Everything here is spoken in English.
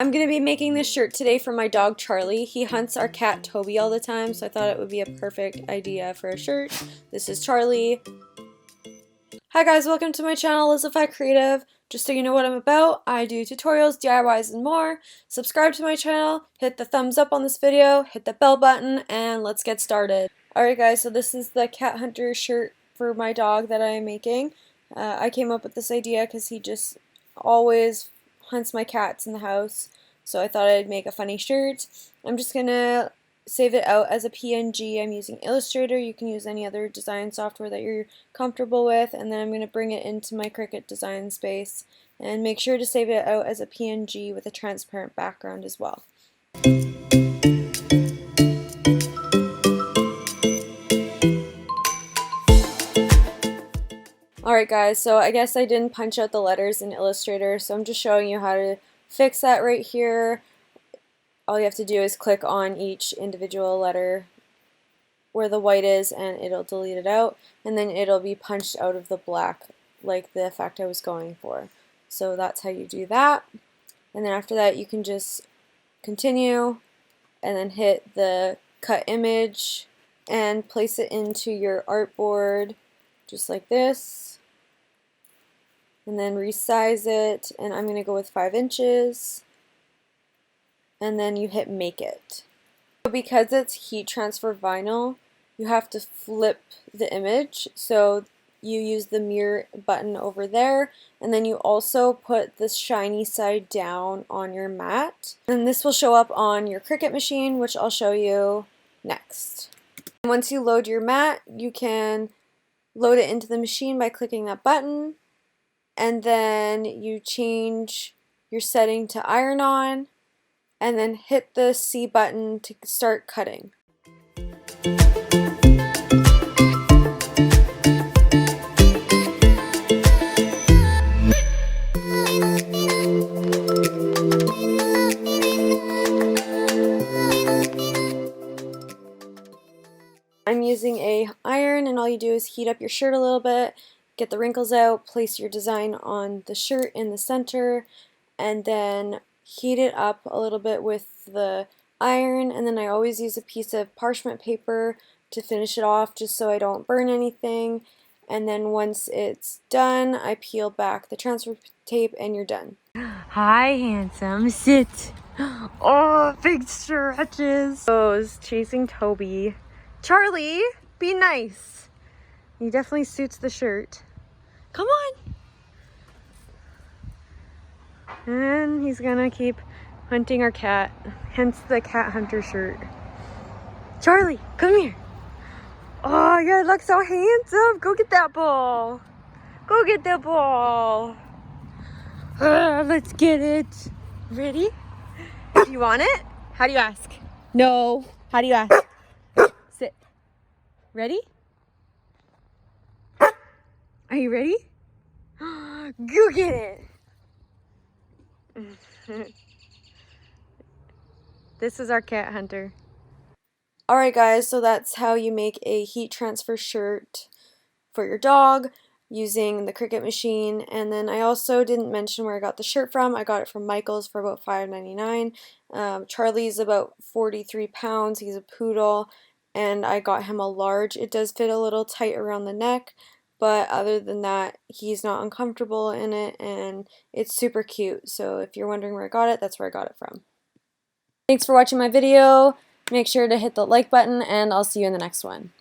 I'm going to be making this shirt today for my dog Charlie. He hunts our cat Toby all the time, so I thought it would be a perfect idea for a shirt. This is Charlie. Hi guys, welcome to my channel, Elizabeth Creative. Just so you know what I'm about, I do tutorials, DIYs, and more. Subscribe to my channel, hit the thumbs up on this video, hit the bell button, and let's get started. Alright guys, so this is the cat hunter shirt for my dog that I am making. I came up with this idea because he just always hunts my cats in the house, so I thought I'd make a funny shirt. I'm just gonna save it out as a PNG. I'm using Illustrator. You can use any other design software that you're comfortable with, and then I'm going to bring it into my Cricut design space, and make sure to save it out as a PNG with a transparent background as well. Alright guys, so I guess I didn't punch out the letters in Illustrator, so I'm just showing you how to fix that right here. All you have to do is click on each individual letter where the white is and it'll delete it out, and then it'll be punched out of the black like the effect I was going for. So that's how you do that. And then after that you can just continue and then hit the cut image and place it into your artboard just like this, and then resize it, and I'm going to go with 5 inches, and then you hit make it. Because it's heat transfer vinyl, you have to flip the image, so you use the mirror button over there, and then you also put the shiny side down on your mat, and this will show up on your Cricut machine, which I'll show you next. Once you load your mat, you can load it into the machine by clicking that button, and then you change your setting to iron on, and then hit the C button to start cutting. I'm using a iron, and all you do is heat up your shirt a little bit, get the wrinkles out, place your design on the shirt in the center, and then heat it up a little bit with the iron, and then I always use a piece of parchment paper to finish it off just so I don't burn anything. And then once it's done, I peel back the transfer tape and you're done. Hi, handsome. Sit. Oh, big stretches. Goes chasing Toby. Charlie, be nice. He definitely suits the shirt. Come on. And he's gonna keep hunting our cat, hence the cat hunter shirt. Charlie, come here. Oh, you look so handsome. Go get that ball. Go get that ball. Let's get it. Ready? Do you want it? How do you ask? No. How do you ask? Sit. Ready? Are you ready? Go get it. This is our cat hunter. Alright guys, so that's how you make a heat transfer shirt for your dog using the Cricut machine. And then I also didn't mention where I got the shirt from. I got it from Michael's for about $5.99. Charlie's about 43 pounds. He's a poodle, and I got him a large. It does fit a little tight around the neck, but other than that, he's not uncomfortable in it, and it's super cute. So if you're wondering where I got it, that's where I got it from. Thanks for watching my video. Make sure to hit the like button, and I'll see you in the next one.